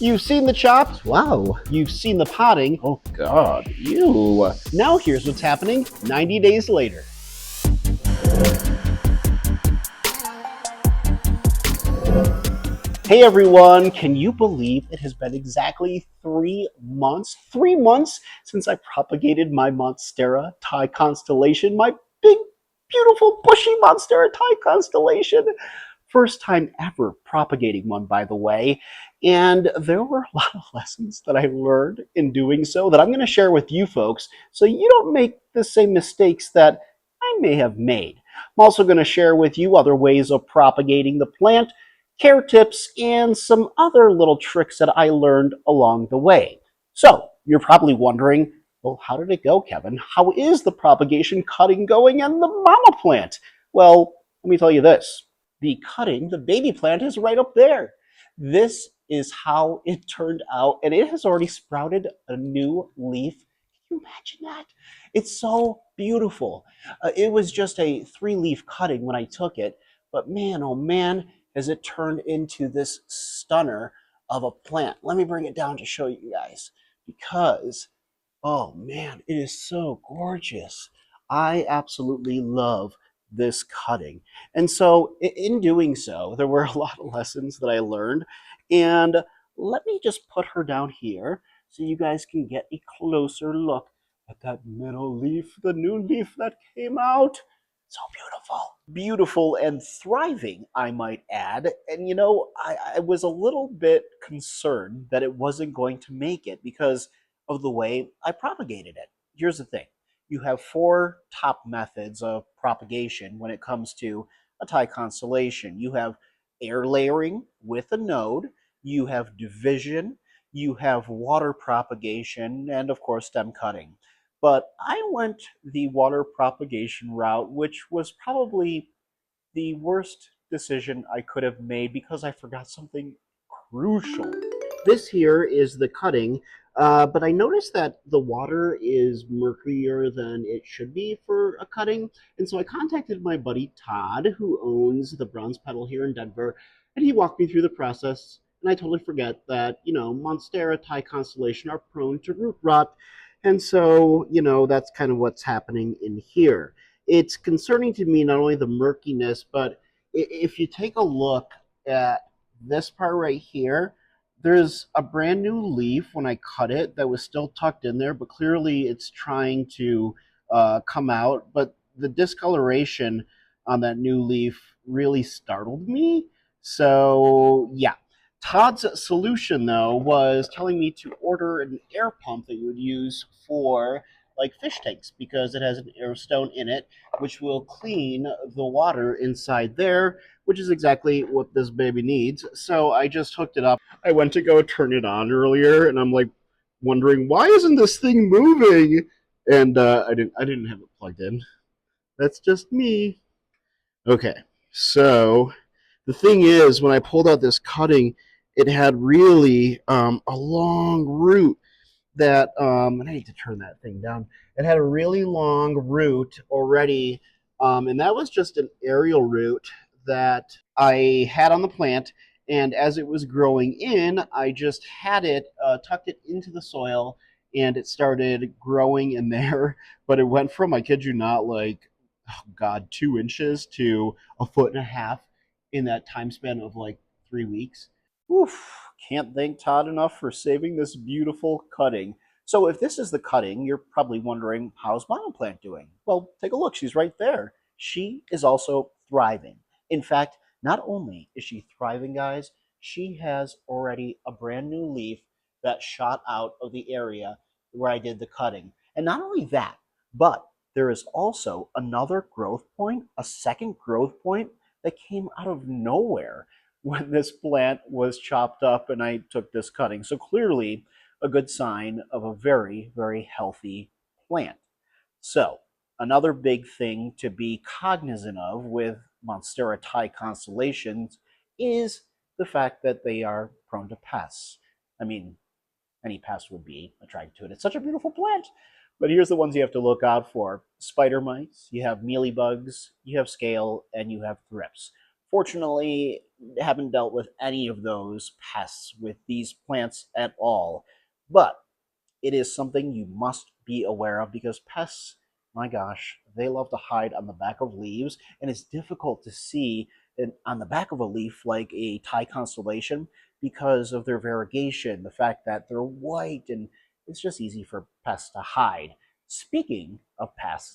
You've seen the chops. Wow. You've seen the potting. Oh God, ew. Now here's what's happening 90 days later. Hey everyone, can you believe it has been exactly 3 months? 3 months since I propagated my Monstera Thai Constellation, my big, beautiful, bushy Monstera Thai Constellation. First time ever propagating one, by the way. And there were a lot of lessons that I learned in doing so that I'm going to share with you folks so you don't make the same mistakes that I may have made. I'm also going to share with you other ways of propagating the plant, care tips, and some other little tricks that I learned along the way. So, you're probably wondering, well, how did it go, Kevin? How is the propagation cutting going and the Momma Plant? Well, let me tell you this. The cutting, the baby plant is right up there. This is how it turned out, and it has already sprouted a new leaf. Can you imagine that? It's so beautiful. It was just a 3-leaf cutting when I took it, but man, oh man, has it turned into this stunner of a plant. Let me bring it down to show you guys, because, oh man, it is so gorgeous. I absolutely love this cutting. And so in doing so, there were a lot of lessons that I learned. And let me just put her down here so you guys can get a closer look at that middle leaf, the new leaf that came out. So beautiful. Beautiful and thriving, I might add. And you know, I was a little bit concerned that it wasn't going to make it because of the way I propagated it. Here's the thing. You have 4 top methods of propagation when it comes to a Thai constellation. You have air layering with a node, you have division, you have water propagation, and of course stem cutting. But I went the water propagation route, which was probably the worst decision I could have made because I forgot something crucial. This here is the cutting, but I noticed that the water is murkier than it should be for a cutting, and so I contacted my buddy Todd, who owns the Bronze Petal here in Denver, and he walked me through the process, and I totally forget that, Monstera Thai Constellation are prone to root rot, and so, that's kind of what's happening in here. It's concerning to me not only the murkiness, but if you take a look at this part right here, there's a brand new leaf when I cut it that was still tucked in there, but clearly it's trying to come out. But the discoloration on that new leaf really startled me. So, yeah. Todd's solution, though, was telling me to order an air pump that you would use for like fish tanks because it has an air stone in it, which will clean the water inside there, which is exactly what this baby needs. So I just hooked it up. I went to go turn it on earlier, and I'm like wondering why isn't this thing moving? And I didn't have it plugged in. That's just me. Okay, so the thing is, when I pulled out this cutting, it had really a long root that, and I need to turn that thing down. It had a really long root already, and that was just an aerial root that I had on the plant. And as it was growing in, I just had it, tucked it into the soil, and it started growing in there. But it went from, I kid you not, like, oh God, 2 inches to a foot and a half in that time span of like 3 weeks. Oof, can't thank Todd enough for saving this beautiful cutting. So if this is the cutting, you're probably wondering, how's Momma Plant doing? Well, take a look, she's right there. She is also thriving. In fact, not only is she thriving, guys, she has already a brand new leaf that shot out of the area where I did the cutting. And not only that, but there is also another growth point, a second growth point that came out of nowhere when this plant was chopped up and I took this cutting. So clearly a good sign of a very, very healthy plant. So another big thing to be cognizant of with Monstera Thai constellations is the fact that they are prone to pests. I mean, any pest would be attracted to it. It's such a beautiful plant. But here's the ones you have to look out for. Spider mites, you have mealybugs, you have scale, and you have thrips. Fortunately, haven't dealt with any of those pests with these plants at all. But it is something you must be aware of because pests, my gosh, they love to hide on the back of leaves, and it's difficult to see on the back of a leaf like a Thai constellation because of their variegation, the fact that they're white, and it's just easy for pests to hide. Speaking of pests,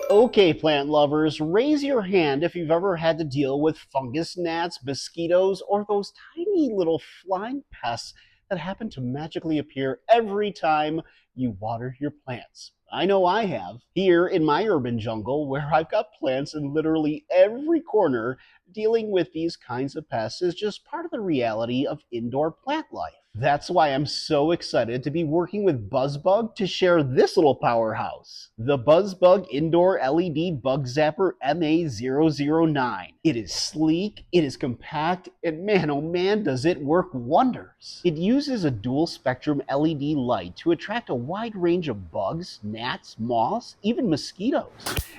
okay, plant lovers, raise your hand if you've ever had to deal with fungus gnats, mosquitoes, or those tiny little flying pests that happen to magically appear every time you water your plants. I know I have. Here in my urban jungle, where I've got plants in literally every corner, dealing with these kinds of pests is just part of the reality of indoor plant life. That's why I'm so excited to be working with Buzbug to share this little powerhouse, the Buzbug Indoor LED Bug Zapper MA009. It is sleek, it is compact, and man oh man does it work wonders. It uses a dual spectrum LED light to attract a wide range of bugs, gnats, moths, even mosquitoes,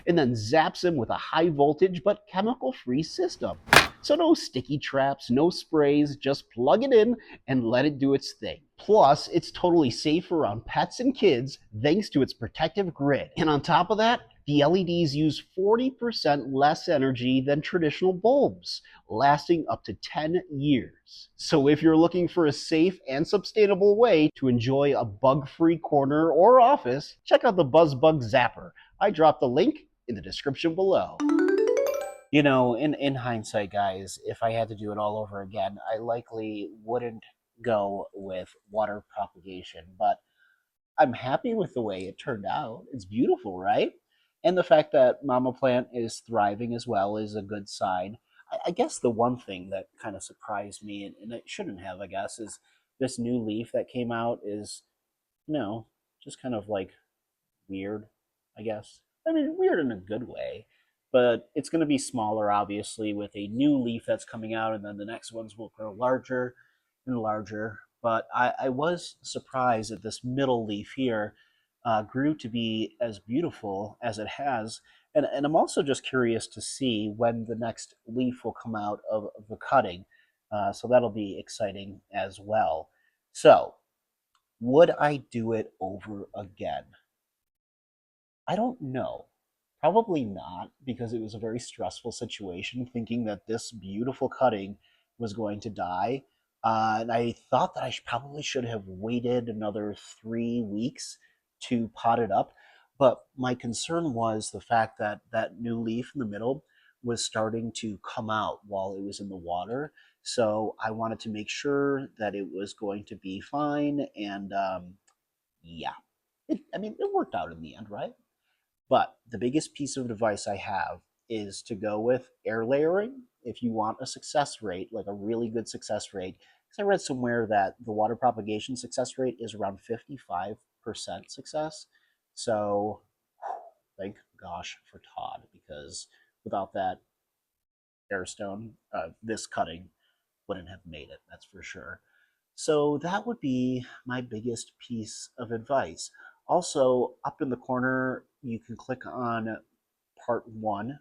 and then zaps them with a high voltage but chemical free system. So no sticky traps, no sprays, just plug it in and let it do its thing. Plus, it's totally safe around pets and kids thanks to its protective grid. And on top of that, the LEDs use 40% less energy than traditional bulbs, lasting up to 10 years. So if you're looking for a safe and sustainable way to enjoy a bug-free corner or office, check out the Buzbug Zapper. I dropped the link in the description below. You know, in hindsight, guys, if I had to do it all over again, I likely wouldn't go with water propagation, but I'm happy with the way it turned out. It's beautiful, right? And the fact that Momma Plant is thriving as well is a good sign. I guess the one thing that kind of surprised me, and it shouldn't have, I guess, is this new leaf that came out is, you know, just kind of like weird, I guess. I mean, weird in a good way, but it's going to be smaller, obviously, with a new leaf that's coming out, and then the next ones will grow larger and larger. But I was surprised that this middle leaf here grew to be as beautiful as it has. And I'm also just curious to see when the next leaf will come out of the cutting. So that'll be exciting as well. So, would I do it over again? I don't know. Probably not, because it was a very stressful situation thinking that this beautiful cutting was going to die. And I thought that probably should have waited another 3 weeks to pot it up. But my concern was the fact that that new leaf in the middle was starting to come out while it was in the water. So I wanted to make sure that it was going to be fine. And yeah, I mean, it worked out in the end, right? But the biggest piece of advice I have is to go with air layering if you want a success rate, like a really good success rate. Because I read somewhere that the water propagation success rate is around 55% success. So thank gosh for Todd, because without that airstone, this cutting wouldn't have made it, that's for sure. So that would be my biggest piece of advice. Also, up in the corner, you can click on part one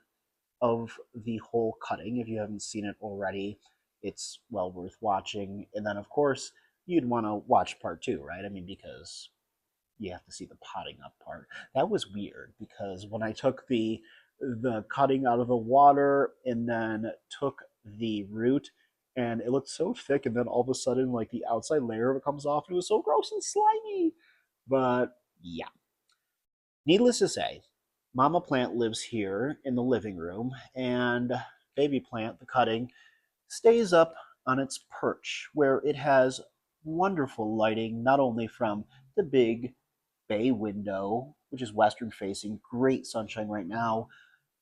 of the whole cutting if you haven't seen it already. It's well worth watching. And then, of course, you'd want to watch part two, right? I mean, because you have to see the potting up part. That was weird because when I took the cutting out of the water and then took the root, and it looked so thick, and then all of a sudden like the outside layer of it comes off, and it was so gross and slimy. But yeah, needless to say, Momma Plant lives here in the living room, and Baby Plant, the cutting, stays up on its perch where it has wonderful lighting, not only from the big bay window, which is western facing, great sunshine right now,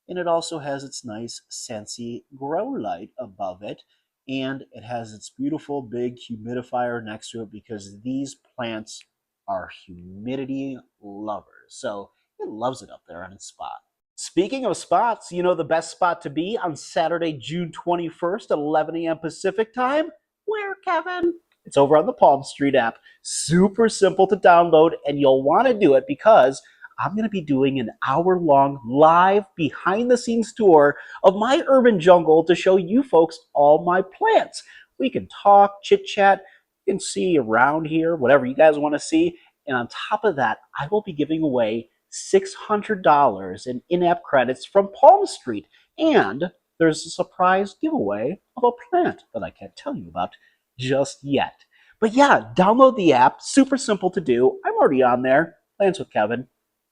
and it also has its nice Scentsy grow light above it, and it has its beautiful big humidifier next to it because these plants are humidity lovers. So it loves it up there on its spot. Speaking of spots, you know the best spot to be on Saturday, June 21st at 11 a.m. Pacific time? Where, Kevin? It's over on the Palmstreet app. Super simple to download, and you'll want to do it because I'm going to be doing an hour-long live behind-the-scenes tour of my urban jungle to show you folks all my plants. We can talk, chit-chat, you can see around here, whatever you guys want to see. And on top of that, I will be giving away $600 in-app credits from Palmstreet. And there's a surprise giveaway of a plant that I can't tell you about just yet. But yeah, download the app. Super simple to do. I'm already on there. Plans with Kevin.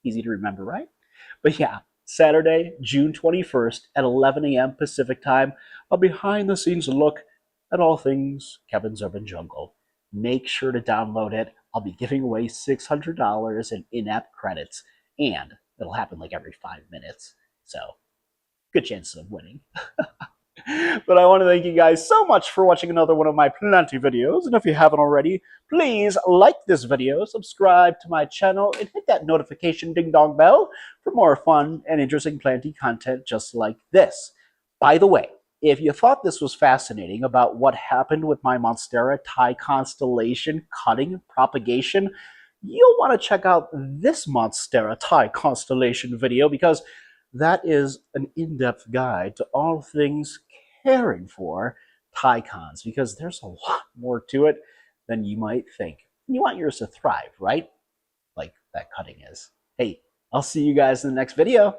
Easy to remember, right? But yeah, Saturday, June 21st at 11 a.m. Pacific time, a behind-the-scenes look at all things Kevin's Urban Jungle. Make sure to download it. I'll be giving away $600 in in-app credits, and it'll happen like every 5 minutes. So, good chances of winning. But I want to thank you guys so much for watching another one of my Plenty videos. And if you haven't already, please like this video, subscribe to my channel, and hit that notification ding-dong bell for more fun and interesting Plenty content just like this. By the way, if you thought this was fascinating about what happened with my Monstera Thai Constellation cutting propagation, you'll want to check out this Monstera Thai Constellation video because that is an in-depth guide to all things caring for Tycons, because there's a lot more to it than you might think. You want yours to thrive, right? Like that cutting is. Hey, I'll see you guys in the next video.